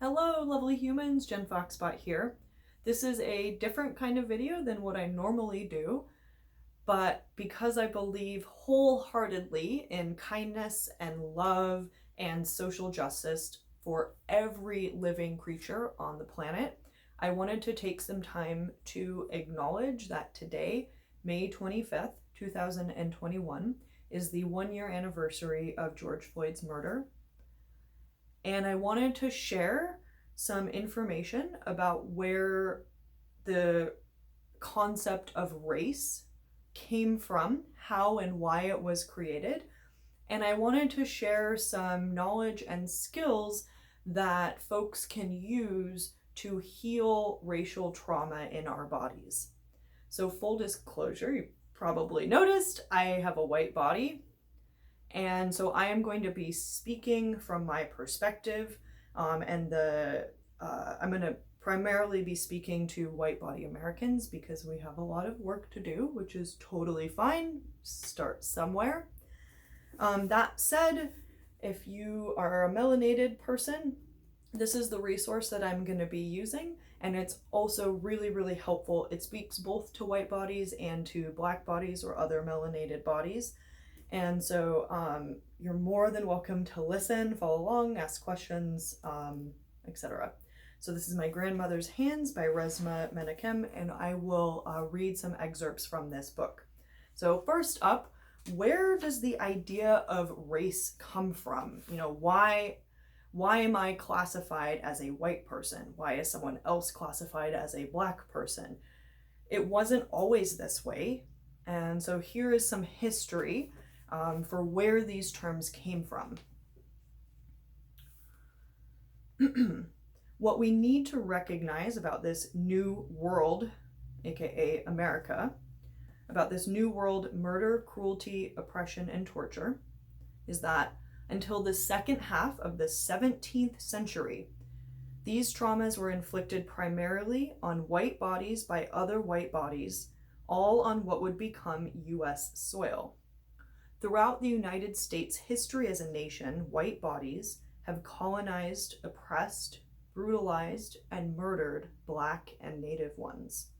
Hello, lovely humans, Jen Foxbot here. This is a different kind of video than what I normally do, but because I believe wholeheartedly in kindness and love and social justice for every living creature on the planet, I wanted to take some time to acknowledge that today, May 25th, 2021, is the 1 year anniversary of George Floyd's murder. And I wanted to share some information about where the concept of race came from, how and why it was created. And I wanted to share some knowledge and skills that folks can use to heal racial trauma in our bodies. So, full disclosure, you probably noticed I have a white body. And so I am going to be speaking from my perspective, I'm going to primarily be speaking to white body Americans because we have a lot of work to do, which is totally fine. Start somewhere. That said, if you are a melanated person, this is the resource that I'm going to be using, and it's also really, really helpful. It speaks both to white bodies and to black bodies or other melanated bodies. And so you're more than welcome to listen, follow along, ask questions, etc. So this is My Grandmother's Hands by Resma Menakem, and I will read some excerpts from this book. So first up, where does the idea of race come from? Why am I classified as a white person? Why is someone else classified as a black person? It wasn't always this way. And so here is some history for where these terms came from. What we need to recognize about this new world, aka America, about this new world murder, cruelty, oppression, and torture, is that until the second half of the 17th century, these traumas were inflicted primarily on white bodies by other white bodies, all on what would become US soil. Throughout the United States' history as a nation, white bodies have colonized, oppressed, brutalized, and murdered Black and Native ones.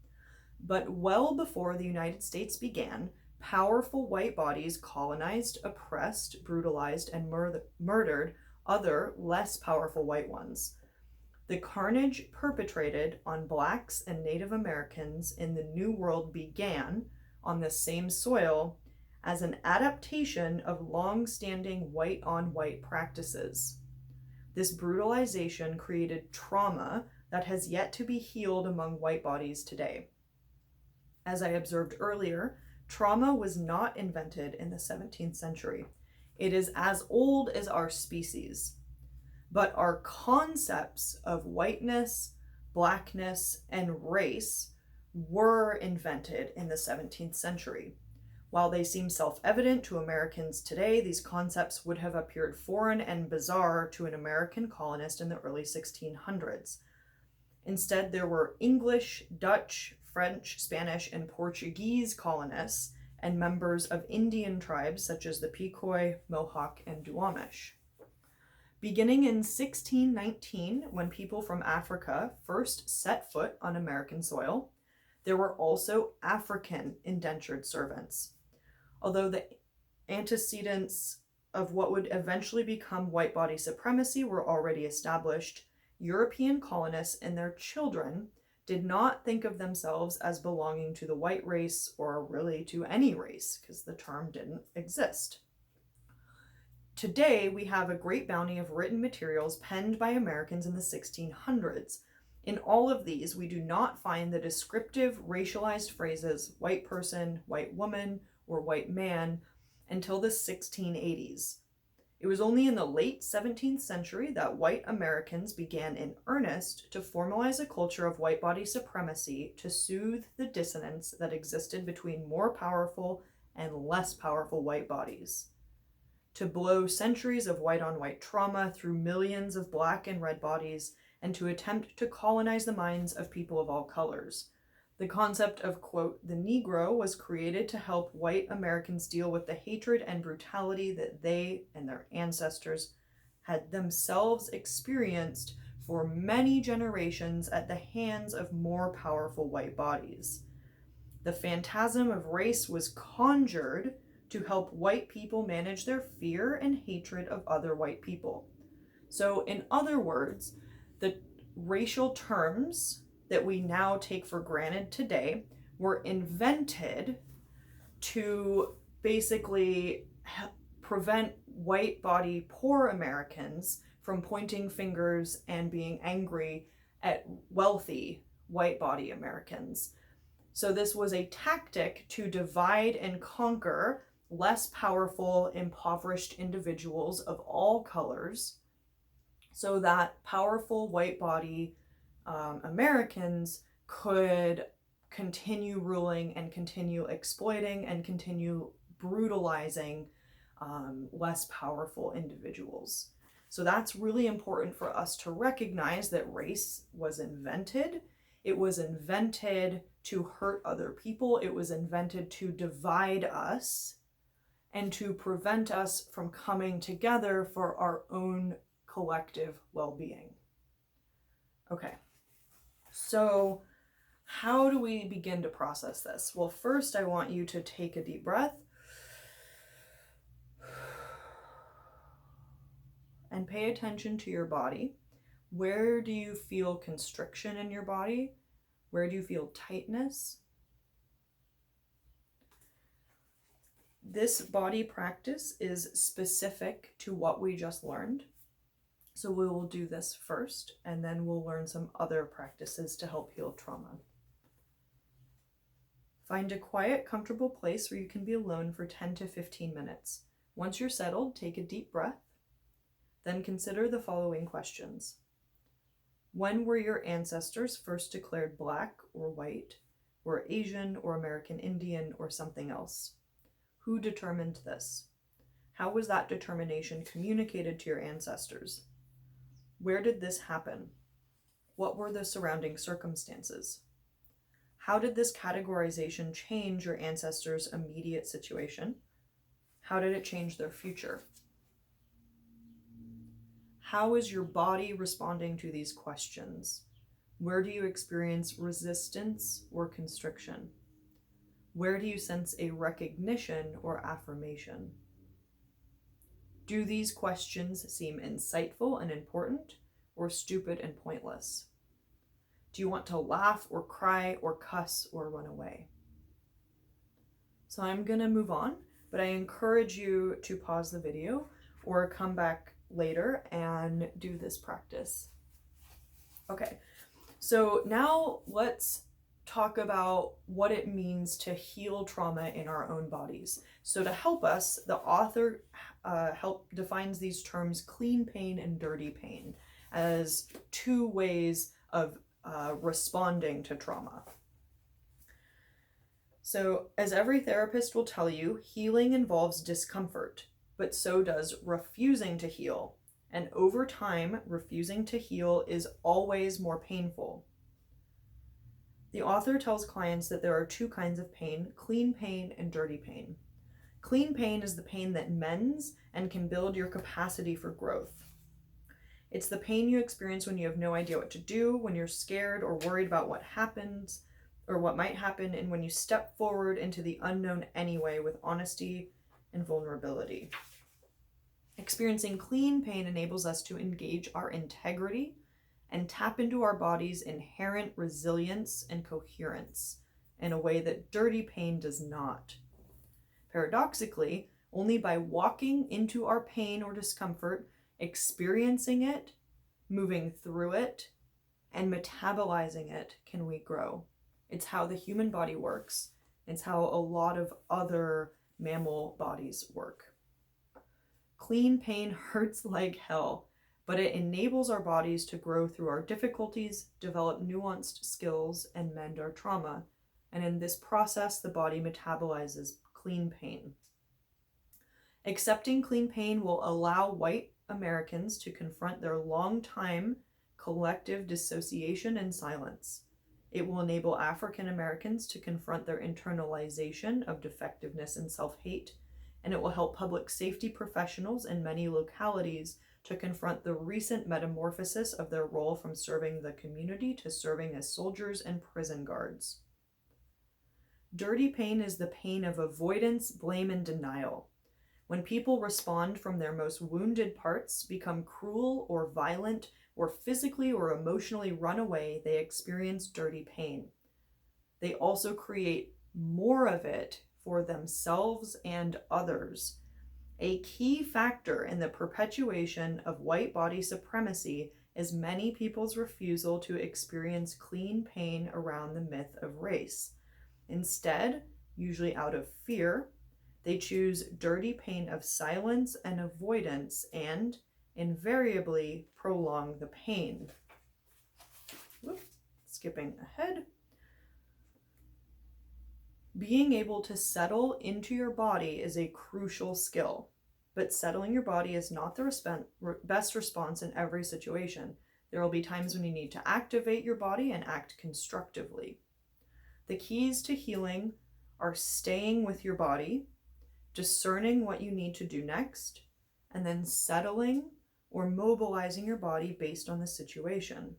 But well before the United States began, powerful white bodies colonized, oppressed, brutalized, and murdered other, less powerful white ones. The carnage perpetrated on Blacks and Native Americans in the New World began on the same soil as an adaptation of long-standing white-on-white practices. This brutalization created trauma that has yet to be healed among white bodies today. As I observed earlier, trauma was not invented in the 17th century. It is as old as our species. But our concepts of whiteness, blackness, and race were invented in the 17th century. While they seem self-evident to Americans today, these concepts would have appeared foreign and bizarre to an American colonist in the early 1600s. Instead, there were English, Dutch, French, Spanish, and Portuguese colonists and members of Indian tribes such as the Pequot, Mohawk, and Duwamish. Beginning in 1619, when people from Africa first set foot on American soil, there were also African indentured servants. Although the antecedents of what would eventually become white body supremacy were already established, European colonists and their children did not think of themselves as belonging to the white race or really to any race, because the term didn't exist. Today, we have a great bounty of written materials penned by Americans in the 1600s. In all of these, we do not find the descriptive racialized phrases white person, white woman, or white man until the 1680s. It was only in the late 17th century that white Americans began in earnest to formalize a culture of white body supremacy to soothe the dissonance that existed between more powerful and less powerful white bodies. To blow centuries of white-on-white trauma through millions of black and red bodies, and to attempt to colonize the minds of people of all colors. The concept of, quote, the Negro was created to help white Americans deal with the hatred and brutality that they and their ancestors had themselves experienced for many generations at the hands of more powerful white bodies. The phantasm of race was conjured to help white people manage their fear and hatred of other white people. So, in other words, the racial terms that we now take for granted today were invented to basically prevent white body poor Americans from pointing fingers and being angry at wealthy white body Americans. So this was a tactic to divide and conquer less powerful, impoverished individuals of all colors, so that powerful white body Americans could continue ruling and continue exploiting and continue brutalizing less powerful individuals. So that's really important for us to recognize that race was invented. It was invented to hurt other people. It was invented to divide us and to prevent us from coming together for our own collective well-being. Okay, so how do we begin to process this? Well, first I want you to take a deep breath and pay attention to your body. Where do you feel constriction in your body? Where do you feel tightness? This body practice is specific to what we just learned. So we will do this first, and then we'll learn some other practices to help heal trauma. Find a quiet, comfortable place where you can be alone for 10 to 15 minutes. Once you're settled, take a deep breath. Then consider the following questions. When were your ancestors first declared black or white, or Asian or American Indian or something else? Who determined this? How was that determination communicated to your ancestors? Where did this happen? What were the surrounding circumstances? How did this categorization change your ancestors' immediate situation? How did it change their future? How is your body responding to these questions? Where do you experience resistance or constriction? Where do you sense a recognition or affirmation? Do these questions seem insightful and important, or stupid and pointless? Do you want to laugh or cry or cuss or run away? So I'm going to move on, but I encourage you to pause the video or come back later and do this practice. Okay, so now let's talk about what it means to heal trauma in our own bodies. So to help us, the author defines these terms clean pain and dirty pain as two ways of responding to trauma. So as every therapist will tell you, healing involves discomfort, but so does refusing to heal. And over time, refusing to heal is always more painful. The author tells clients that there are two kinds of pain, clean pain and dirty pain. Clean pain is the pain that mends and can build your capacity for growth. It's the pain you experience when you have no idea what to do, when you're scared or worried about what happens or what might happen, and when you step forward into the unknown anyway with honesty and vulnerability. Experiencing clean pain enables us to engage our integrity and tap into our body's inherent resilience and coherence in a way that dirty pain does not. Paradoxically, only by walking into our pain or discomfort, experiencing it, moving through it, and metabolizing it can we grow. It's how the human body works. It's how a lot of other mammal bodies work. Clean pain hurts like hell, but it enables our bodies to grow through our difficulties, develop nuanced skills, and mend our trauma. And in this process, the body metabolizes clean pain. Accepting clean pain will allow white Americans to confront their long-time collective dissociation and silence. It will enable African Americans to confront their internalization of defectiveness and self-hate, and it will help public safety professionals in many localities to confront the recent metamorphosis of their role from serving the community to serving as soldiers and prison guards. Dirty pain is the pain of avoidance, blame, and denial. When people respond from their most wounded parts, become cruel or violent, or physically or emotionally run away, they experience dirty pain. They also create more of it for themselves and others. A key factor in the perpetuation of white body supremacy is many people's refusal to experience clean pain around the myth of race. Instead, usually out of fear, they choose dirty pain of silence and avoidance and invariably prolong the pain. Whoop, skipping ahead. Being able to settle into your body is a crucial skill, but settling your body is not the best response in every situation. There will be times when you need to activate your body and act constructively. The keys to healing are staying with your body, discerning what you need to do next, and then settling or mobilizing your body based on the situation.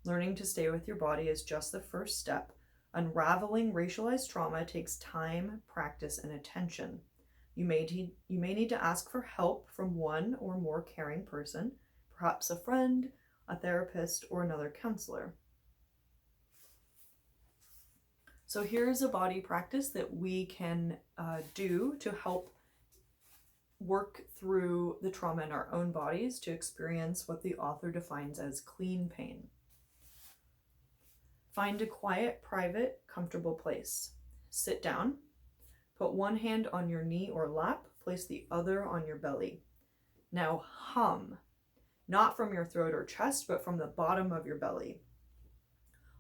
Learning to stay with your body is just the first step. Unraveling racialized trauma takes time, practice, and attention. You may need to ask for help from one or more caring person, perhaps a friend, a therapist, or another counselor. So here's a body practice that we can do to help work through the trauma in our own bodies to experience what the author defines as clean pain. Find a quiet, private, comfortable place. Sit down. Put one hand on your knee or lap. Place the other on your belly. Now hum, not from your throat or chest, but from the bottom of your belly.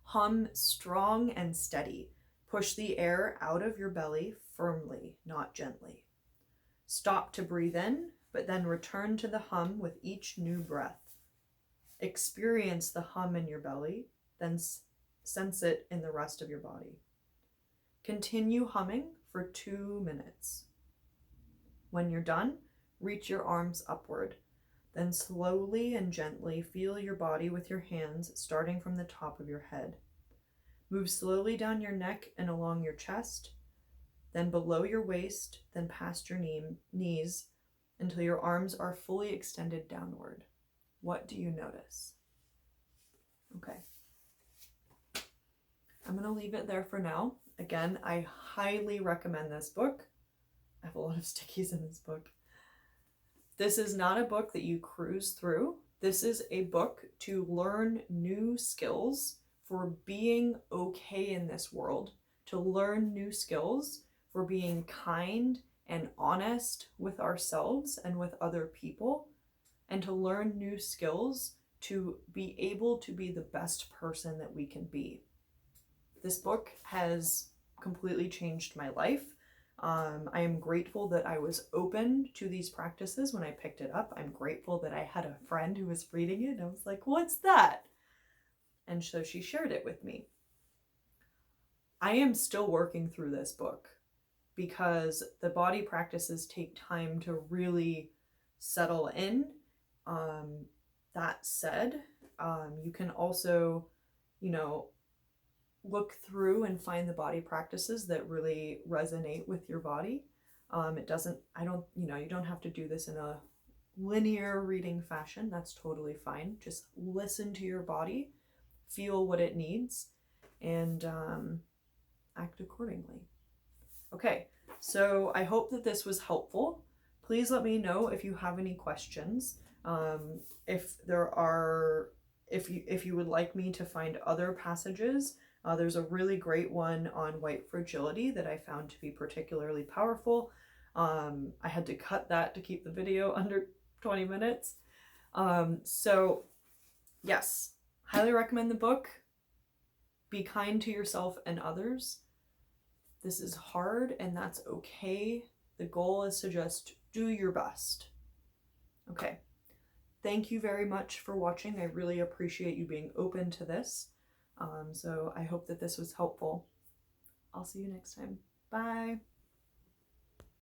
Hum strong and steady. Push the air out of your belly firmly, not gently. Stop to breathe in, but then return to the hum with each new breath. Experience the hum in your belly, then sense it in the rest of your body. Continue humming for 2 minutes. When you're done, reach your arms upward. Then slowly and gently feel your body with your hands, starting from the top of your head. Move slowly down your neck and along your chest, then below your waist, then past your knees, until your arms are fully extended downward. What do you notice? Okay. I'm going to leave it there for now. Again, I highly recommend this book. I have a lot of stickies in this book. This is not a book that you cruise through. This is a book to learn new skills for being okay in this world, to learn new skills for being kind and honest with ourselves and with other people, and to learn new skills to be able to be the best person that we can be. This book has completely changed my life. I am grateful that I was open to these practices when I picked it up. I'm grateful that I had a friend who was reading it and I was like, what's that? And so she shared it with me. I am still working through this book because the body practices take time to really settle in. That said, you can also, look through and find the body practices that really resonate with your body. You don't have to do this in a linear reading fashion. That's totally fine. Just listen to your body, feel what it needs, and act accordingly. Okay, so I hope that this was helpful. Please let me know if you have any questions. If you would like me to find other passages, there's a really great one on white fragility that I found to be particularly powerful. I had to cut that to keep the video under 20 minutes. So yes, highly recommend the book. Be kind to yourself and others. This is hard and that's okay. The goal is to just do your best. Okay. Thank you very much for watching. I really appreciate you being open to this. So I hope that this was helpful. I'll see you next time. Bye.